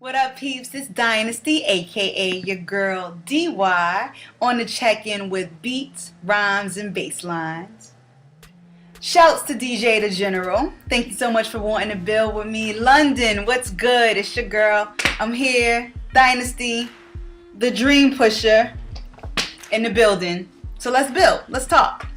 What up, peeps? It's Dynasty, aka your girl DY, on the check-in with beats, rhymes, and basslines. Shouts to djthageneral. Thank you so much for wanting to build with me. London, what's good? It's your girl. I'm here. Dynasty, the dream pusher, in the building. So let's build. Let's talk.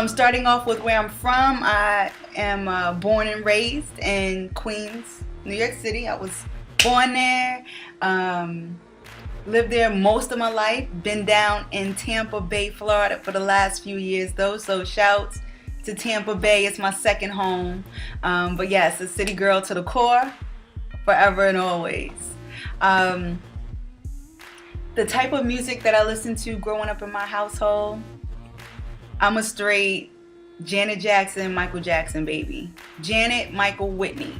Starting off with where I'm from, I am born and raised in Queens, New York City. I was born there, lived there most of my life, been down in Tampa Bay, Florida for the last few years though, so shouts to Tampa Bay. It's my second home. But yes, a city girl to the core, forever and always. The type of music that I listened to growing up in my household, I'm a straight Janet Jackson, Michael Jackson baby. Janet, Michael, Whitney.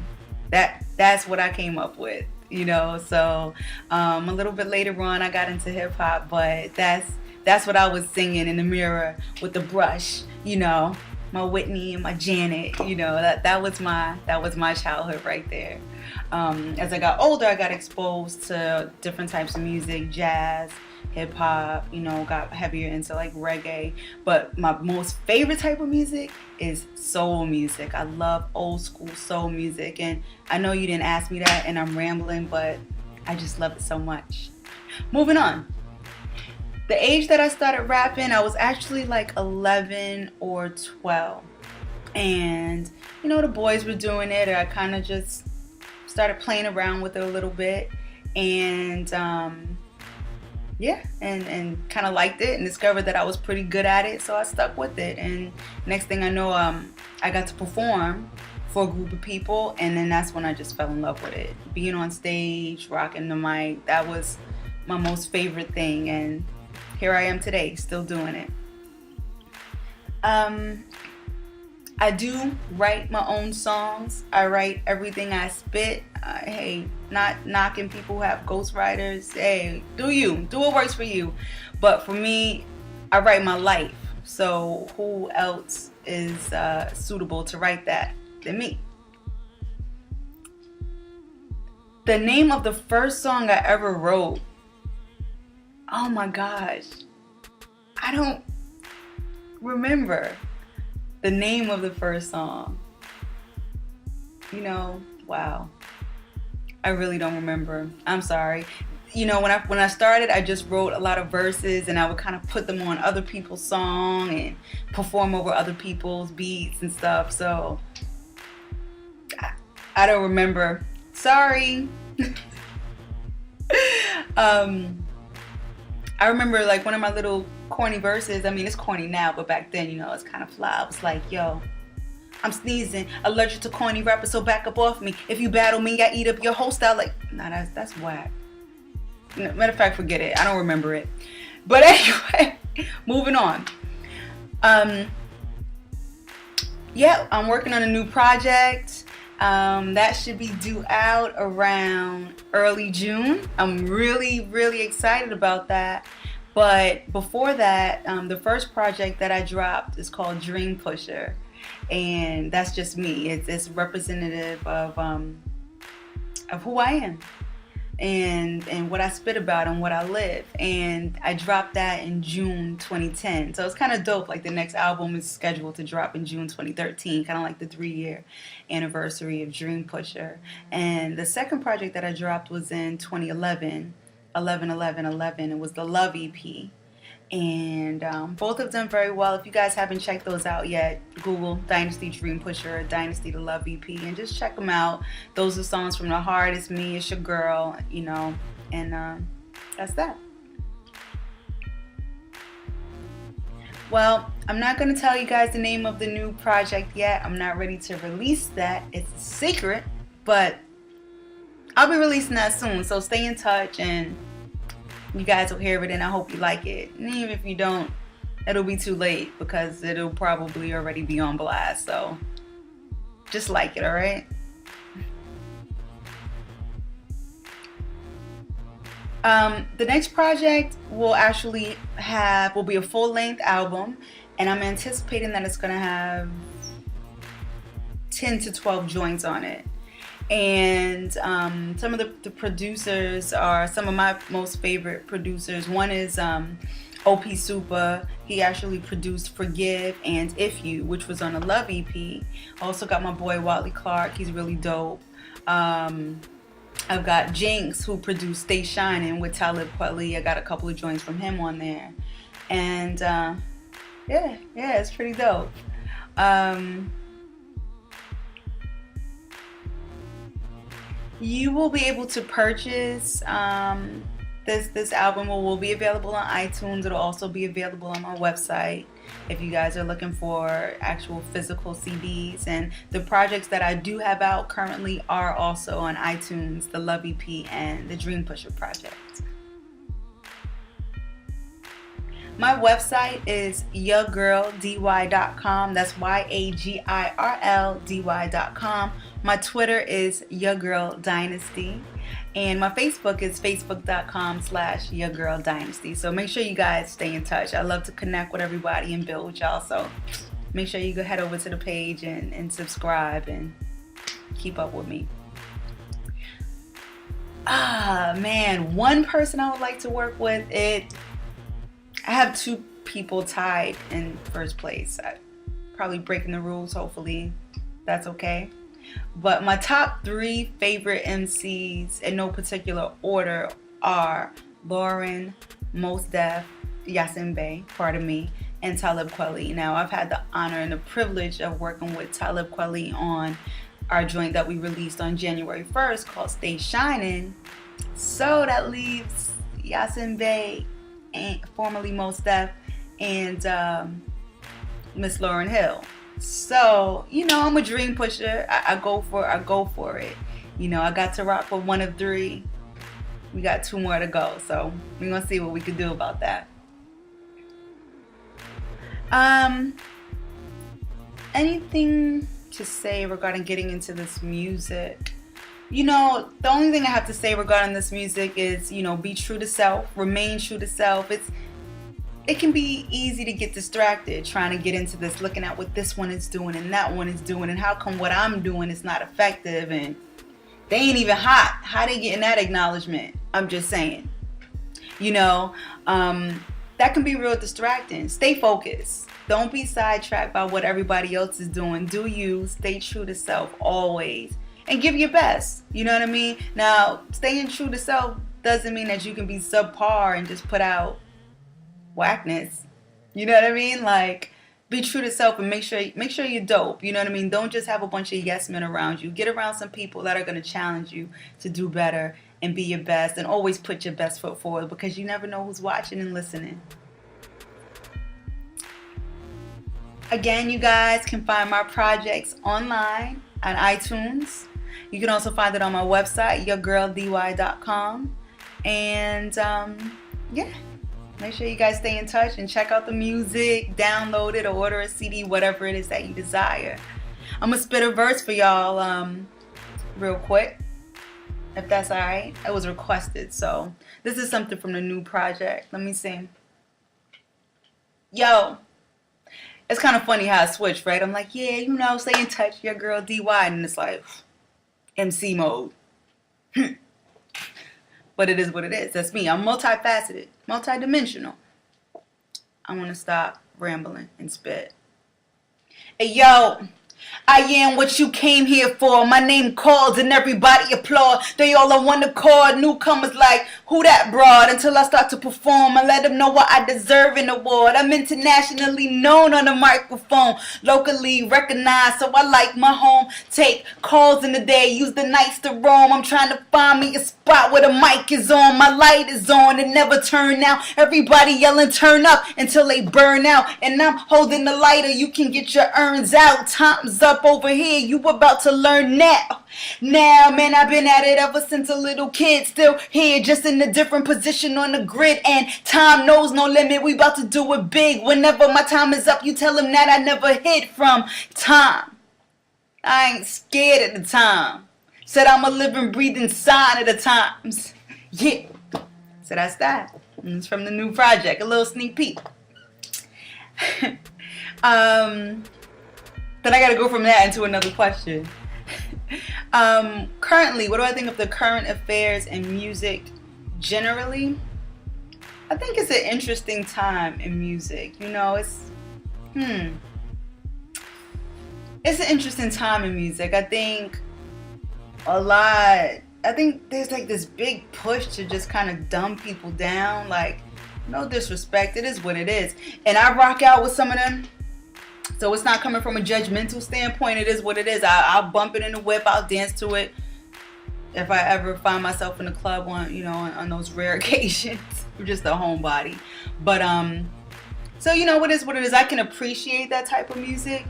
That's what I came up with, you know. So a little bit later on, I got into hip hop, but that's what I was singing in the mirror with the brush, you know, my Whitney and my Janet, you know. That was my childhood right there. As I got older, I got exposed to different types of music, jazz, hip hop, you know, got heavier into like reggae. But my most favorite type of music is soul music. I love old school soul music. And I know you didn't ask me that and I'm rambling, but I just love it so much. Moving on. The age that I started rapping, I was actually like 11 or 12. And, you know, the boys were doing it, or I kind of just started playing around with it a little bit. And, yeah, and kind of liked it and discovered that I was pretty good at it, so I stuck with it. And next thing I know, I got to perform for a group of people, and then that's when I just fell in love with it. Being on stage, rocking the mic, that was my most favorite thing, and here I am today, still doing it. I do write my own songs. I write everything I spit. Hey, not knocking people who have ghostwriters. Hey, do what works for you. But for me, I write my life. So who else is suitable to write that than me? The name of the first song I ever wrote, oh my gosh, I don't remember the name of the first song. You know, wow. I really don't remember. I'm sorry. You know, when I started, I just wrote a lot of verses and I would kind of put them on other people's song and perform over other people's beats and stuff. So I don't remember. Sorry. I remember like one of my little corny verses. I mean, it's corny now, but back then, you know, it's kind of fly. I was like, yo, I'm sneezing, allergic to corny rappers, so back up off me. If you battle me, I eat up your whole style. Like, nah, that's whack. Matter of fact, forget it. I don't remember it. But anyway, moving on. Yeah, I'm working on a new project. That should be due out around early June. I'm really, really excited about that. But before that, the first project that I dropped is called Dream Pusher. And that's just me. It's representative of who I am and what I spit about and what I live. And I dropped that in June 2010. So it's kind of dope. Like the next album is scheduled to drop in June 2013, kind of like the 3-year anniversary of Dream Pusher. And the second project that I dropped was in 2011, 11-11-11. It was the Love EP. And both of them very well. If you guys haven't checked those out yet, Google Dynasty Dream Pusher or Dynasty the Love EP and just check them out. Those are songs from the heart. It's me, it's your girl, you know, and that's that. Well, I'm not going to tell you guys the name of the new project yet. I'm not ready to release that. It's a secret, but I'll be releasing that soon. So stay in touch and you guys will hear it, and I hope you like it. And even if you don't, it'll be too late because it'll probably already be on blast. So just like it, all right? The next project will be a full-length album, and I'm anticipating that it's gonna have 10 to 12 joints on it. And some of the producers are some of my most favorite producers. One is OP Super. He actually produced Forgive and If You, which was on a Love EP. Also got my boy Watley Clark. He's really dope. I've got Jinx, who produced Stay Shining with Talib Kweli. I got a couple of joints from him on there. And yeah, it's pretty dope. You will be able to purchase this album will be available on iTunes. It'll also be available on my website if you guys are looking for actual physical CDs. And the projects that I do have out currently are also on iTunes, the Love EP and the Dream Pusher project. My website is yourgirldy.com. That's YAGIRLDY.com. My Twitter is yourgirldynasty. And my Facebook is facebook.com/yourgirldynasty. So make sure you guys stay in touch. I love to connect with everybody and build with y'all. So make sure you go head over to the page and subscribe and keep up with me. Man, one person I would like to work with, I have two people tied in first place. I'm probably breaking the rules, hopefully that's okay. But my top 3 favorite MCs in no particular order are Lauren, Mos Def, Yasin Bey, pardon me, and Talib Kweli. Now, I've had the honor and the privilege of working with Talib Kweli on our joint that we released on January 1st called Stay Shining. So that leaves Yasin Bey, and formerly Mos Def, and Miss Lauryn Hill. So, I'm a dream pusher. I go for it. I got to rock with one of 3. We got 2 more to go. So we're gonna see what we can do about that. Anything to say regarding getting into this music? The only thing I have to say regarding this music is, be true to self, remain true to self. It can be easy to get distracted trying to get into this, looking at what this one is doing and that one is doing, and how come what I'm doing is not effective and they ain't even hot. How they getting that acknowledgement? I'm just saying. That can be real distracting. Stay focused. Don't be sidetracked by what everybody else is doing. Do you. Stay true to self always. And give your best. You know what I mean? Now, staying true to self doesn't mean that you can be subpar and just put out whackness. You know what I mean? Like, be true to self and make sure you're dope. You know what I mean? Don't just have a bunch of yes men around you. Get around some people that are going to challenge you to do better and be your best, and always put your best foot forward, because you never know who's watching and listening. Again, you guys can find my projects online on iTunes. You can also find it on my website, yourgirldy.com. And make sure you guys stay in touch and check out the music, download it, or order a CD, whatever it is that you desire. I'm gonna spit a verse for y'all real quick, if that's alright. It was requested, so this is something from the new project. Let me see. Yo, it's kind of funny how I switched, right? I'm like, stay in touch, your girl DY, and it's like MC mode. But it is what it is. That's me. I'm multifaceted, multidimensional. I want to stop rambling and spit. Hey, yo. I am what you came here for. My name called and everybody applaud. They all on one accord. Newcomers like, who that broad? Until I start to perform and let them know why I deserve an award. I'm internationally known on the microphone, locally recognized, so I like my home. Take calls in the day, use the nights to roam. I'm trying to find me a spot where the mic is on, my light is on, and never turn out. Everybody yelling turn up until they burn out, and I'm holding the lighter. You can get your urns out. Time's up over here, you about to learn now. Man, I've been at it ever since a little kid. Still here, just in a different position on the grid. And time knows no limit, we about to do it big. Whenever my time is up, you tell him that I never hid from time. I ain't scared at the time. Said I'm a living, breathing sign of the times. Yeah. So that's that. And it's from the new project, a little sneak peek. Then I gotta go from that into another question. Currently, what do I think of the current affairs in music generally? I think it's an interesting time in music. It's an interesting time in music. I think there's like this big push to just kind of dumb people down. Like, no disrespect, it is what it is. And I rock out with some of them. So it's not coming from a judgmental standpoint. It is what it is. I'll bump it in the whip. I'll dance to it if I ever find myself in the club on those rare occasions. I'm just a homebody. But so what is what it is. I can appreciate that type of music.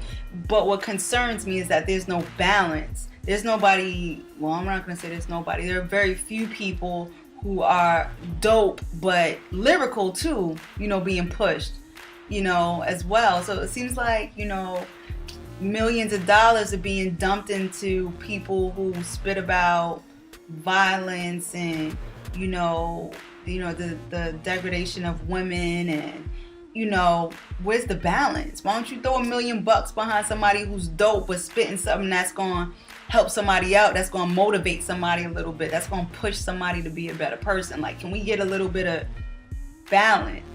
But what concerns me is that there's no balance. There's nobody. Well, I'm not gonna say there's nobody. There are very few people who are dope but lyrical too. Being pushed. As well. So it seems like, millions of dollars are being dumped into people who spit about violence and, the degradation of women and, where's the balance? Why don't you throw $1 million behind somebody who's dope but spitting something that's going to help somebody out, that's going to motivate somebody a little bit, that's going to push somebody to be a better person? Like, can we get a little bit of balance?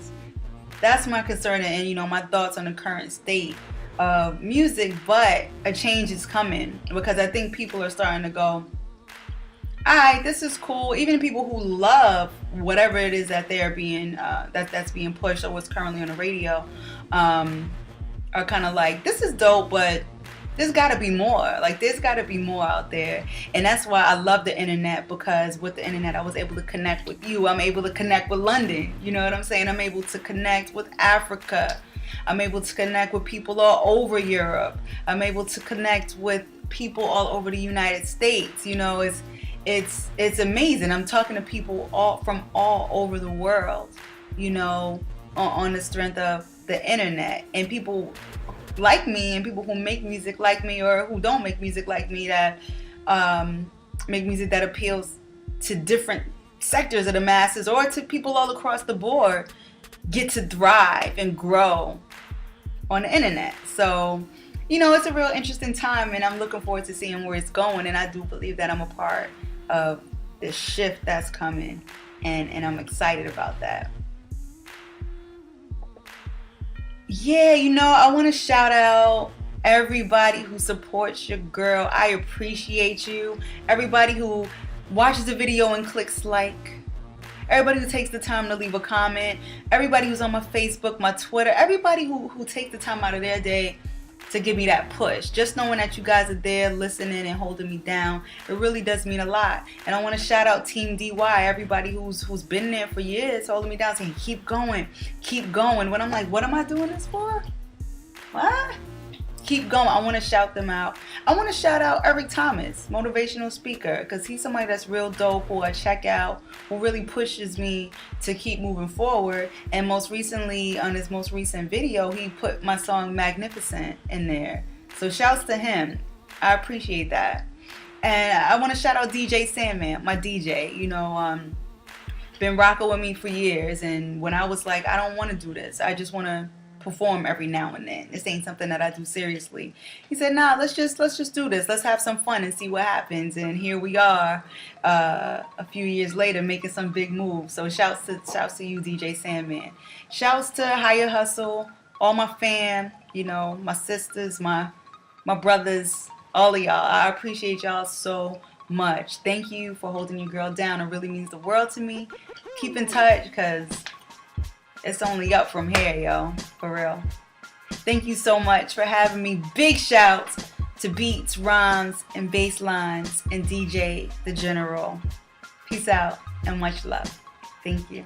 That's my concern and, my thoughts on the current state of music. But a change is coming because I think people are starting to go, all right, this is cool. Even people who love whatever it is that they're being, that's being pushed or what's currently on the radio, are kind of like, this is dope, but there's got to be more. Like, there's got to be more out there. And that's why I love the internet, because with the internet, I was able to connect with you. I'm able to connect with London. You know what I'm saying? I'm able to connect with Africa. I'm able to connect with people all over Europe. I'm able to connect with people all over the United States. It's amazing. I'm talking to people from all over the world, on the strength of the internet. And people like me and people who make music like me or who don't make music like me that make music that appeals to different sectors of the masses or to people all across the board get to thrive and grow on the internet. So, it's a real interesting time and I'm looking forward to seeing where it's going, and I do believe that I'm a part of this shift that's coming and I'm excited about that. Yeah, I want to shout out everybody who supports your girl. I appreciate you. Everybody who watches the video and clicks like. Everybody who takes the time to leave a comment. Everybody who's on my Facebook, my Twitter. Everybody who takes the time out of their day to give me that push. Just knowing that you guys are there listening and holding me down, it really does mean a lot. And I want to shout out Team DY, everybody who's been there for years, holding me down, saying keep going. When I'm like, what am I doing this for? What? Keep going. I want to shout them out. I want to shout out Eric Thomas, motivational speaker, because he's somebody that's real dope, who I check out, who really pushes me to keep moving forward. And most recently, on his most recent video, he put my song Magnificent in there. So shouts to him. I appreciate that. And I want to shout out DJ Sandman, my DJ. Been rocking with me for years. And when I was like, I don't want to do this, I just want to perform every now and then. This ain't something that I do seriously. He said, nah, let's just do this. Let's have some fun and see what happens. And here we are, a few years later, making some big moves. So shouts to you, DJ Sandman. Shouts to Higher Hustle, all my fam, my sisters, my brothers, all of y'all. I appreciate y'all so much. Thank you for holding your girl down. It really means the world to me. Keep in touch, because it's only up from here, yo. For real. Thank you so much for having me. Big shouts to Beats, Rhymes, and Basslines, and DJ The General. Peace out and much love. Thank you.